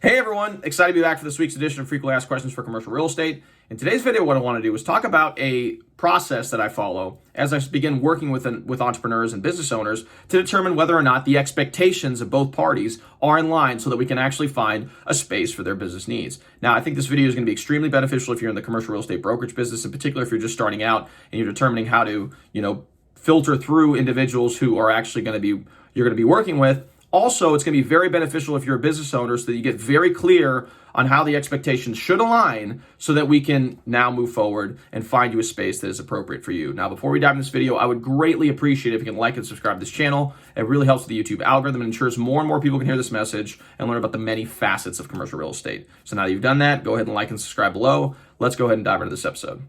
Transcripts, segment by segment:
Hey everyone, excited to be back for this week's edition of Frequently Asked Questions for Commercial Real Estate. In today's video, what I want to do is talk about a process that I follow as I begin working with entrepreneurs and business owners to determine whether or not the expectations of both parties are in line so that we can actually find a space for their business needs. Now, I think this video is going to be extremely beneficial if you're in the commercial real estate brokerage business, in particular if you're just starting out and you're determining how to, filter through individuals who are actually you're going to be working with. Also, it's going to be very beneficial if you're a business owner so that you get very clear on how the expectations should align so that we can now move forward and find you a space that is appropriate for you. Now, before we dive into this video, I would greatly appreciate if you can like and subscribe to this channel. It really helps with the YouTube algorithm and ensures more and more people can hear this message and learn about the many facets of commercial real estate. So now that you've done that, go ahead and like and subscribe below. Let's go ahead and dive into this episode.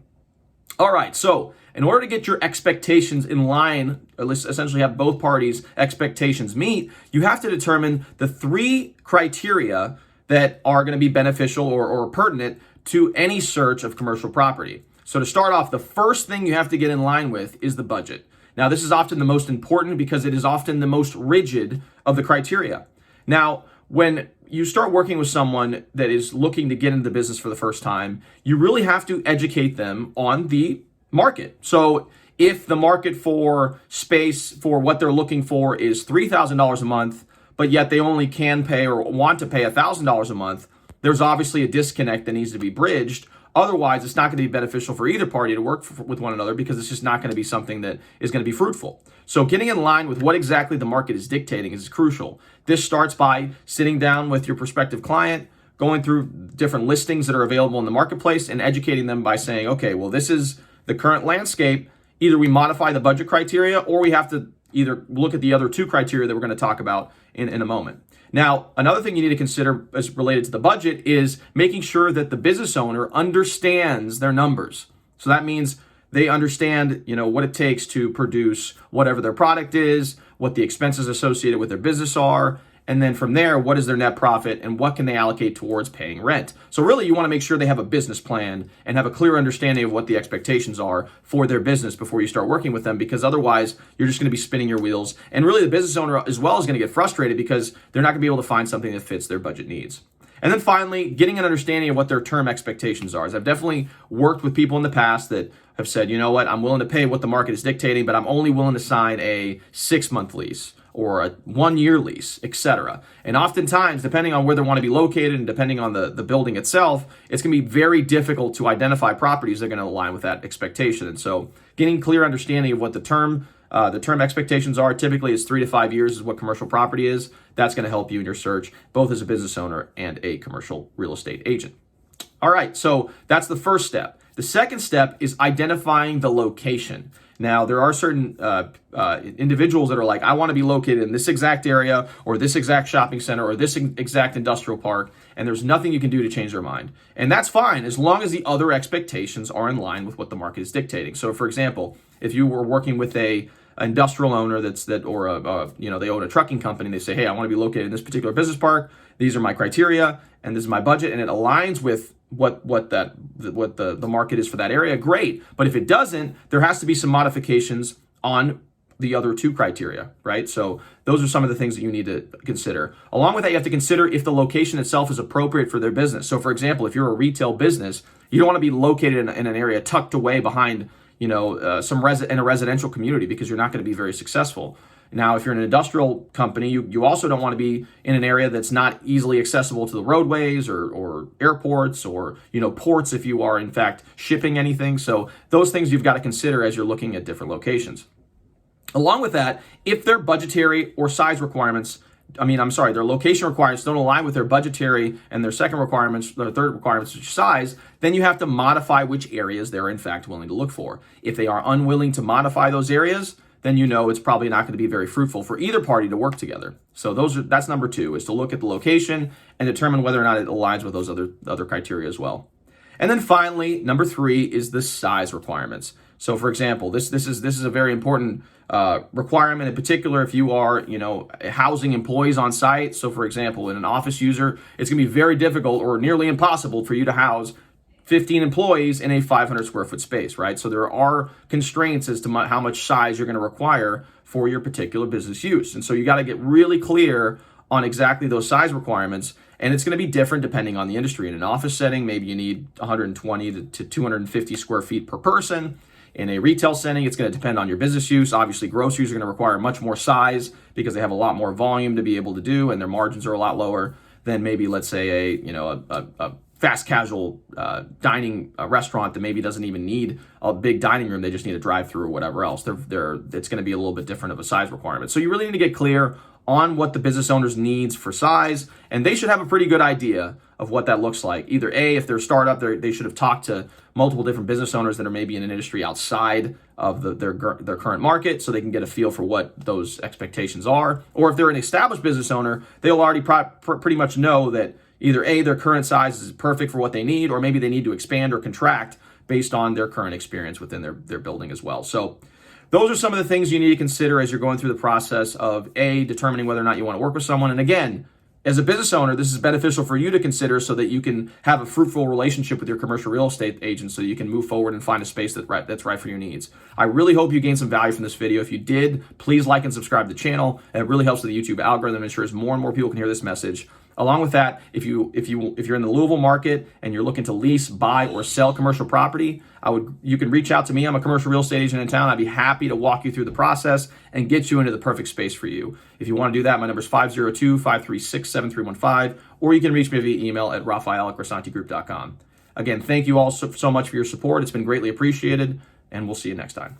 All right, so in order to get your expectations in line, or at least essentially have both parties' expectations meet, you have to determine the three criteria that are going to be beneficial or pertinent to any search of commercial property. So to start off, the first thing you have to get in line with is the budget. Now, this is often the most important because it is often the most rigid of the criteria. Now, when you start working with someone that is looking to get into the business for the first time, you really have to educate them on the market. So if the market for space for what they're looking for is $3,000 a month, but yet they only can pay or want to pay $1,000 a month, there's obviously a disconnect that needs to be bridged. Otherwise, it's not going to be beneficial for either party to work with one another because it's just not going to be something that is going to be fruitful. So getting in line with what exactly the market is dictating is crucial. This starts by sitting down with your prospective client, going through different listings that are available in the marketplace and educating them by saying, okay, well, this is the current landscape. Either we modify the budget criteria or we have to either look at the other two criteria that we're going to talk about in a moment. Now, another thing you need to consider as related to the budget is making sure that the business owner understands their numbers. So that means they understand, what it takes to produce whatever their product is, what the expenses associated with their business are, and then from there, what is their net profit and what can they allocate towards paying rent? So really, you want to make sure they have a business plan and have a clear understanding of what the expectations are for their business before you start working with them, because otherwise you're just going to be spinning your wheels. And really the business owner as well is going to get frustrated because they're not going to be able to find something that fits their budget needs. And then finally, getting an understanding of what their term expectations are. As I've definitely worked with people in the past that have said, you know what, I'm willing to pay what the market is dictating, but I'm only willing to sign a 6-month lease or a 1-year lease, etc. And oftentimes, depending on where they want to be located and depending on the building itself, it's going to be very difficult to identify properties that are going to align with that expectation. And so getting clear understanding of what the term expectations are, typically is 3 to 5 years is what commercial property is. That's going to help you in your search, both as a business owner and a commercial real estate agent. All right, so that's the first step. The second step is identifying the location. Now, there are certain individuals that are like, I want to be located in this exact area or this exact shopping center or this exact industrial park, and there's nothing you can do to change their mind. And that's fine as long as the other expectations are in line with what the market is dictating. So, for example, if you were working with a industrial owner they own a trucking company, and they say, hey, I want to be located in this particular business park. These are my criteria, and this is my budget, and it aligns with what the market is for that area, great. But if it doesn't, there has to be some modifications on the other two criteria, right? So those are some of the things that you need to consider. Along with that, you have to consider if the location itself is appropriate for their business. So for example, if you're a retail business, you don't want to be located in an area tucked away behind, in a residential community because you're not going to be very successful. Now, if you're an industrial company, you also don't want to be in an area that's not easily accessible to the roadways or airports or, ports if you are, in fact, shipping anything. So those things you've got to consider as you're looking at different locations. Along with that, if their budgetary or size requirements, their location requirements don't align with their budgetary and their second requirements, their third requirements, which is size, then you have to modify which areas they're in fact willing to look for. If they are unwilling to modify those areas, then it's probably not going to be very fruitful for either party to work together. So that's number 2, is to look at the location and determine whether or not it aligns with those other criteria as well. And then finally, number 3 is the size requirements. So for example, this is a very important requirement, in particular if you are housing employees on site. So for example, in an office user, it's going to be very difficult or nearly impossible for you to house 15 employees in a 500 square foot space, right? So there are constraints as to how much size you're going to require for your particular business use. And so you got to get really clear on exactly those size requirements. And it's going to be different depending on the industry. In an office setting, maybe you need 120 to 250 square feet per person. In a retail setting, it's going to depend on your business use. Obviously, groceries are going to require much more size because they have a lot more volume to be able to do, and their margins are a lot lower than maybe, let's say, a fast casual dining restaurant that maybe doesn't even need a big dining room. They just need a drive-through or whatever else. It's going to be a little bit different of a size requirement. So you really need to get clear on what the business owner's needs for size, and they should have a pretty good idea of what that looks like. Either A, if they're a startup, they should have talked to multiple different business owners that are maybe in an industry outside of their current market, so they can get a feel for what those expectations are. Or if they're an established business owner, they'll already pretty much know that either A, their current size is perfect for what they need, or maybe they need to expand or contract based on their current experience within their building as well. So those are some of the things you need to consider as you're going through the process of A, determining whether or not you want to work with someone. And again, as a business owner, this is beneficial for you to consider so that you can have a fruitful relationship with your commercial real estate agent so you can move forward and find a space that's right for your needs. I really hope you gained some value from this video. If you did, please like and subscribe to the channel. It really helps with the YouTube algorithm and ensures more and more people can hear this message. Along with that, if you're in the Louisville market and you're looking to lease, buy, or sell commercial property, you can reach out to me. I'm a commercial real estate agent in town. I'd be happy to walk you through the process and get you into the perfect space for you. If you want to do that, my number is 502-536-7315, or you can reach me via email at raphael@grisantigroup.com. Again, thank you all so much for your support. It's been greatly appreciated, and we'll see you next time.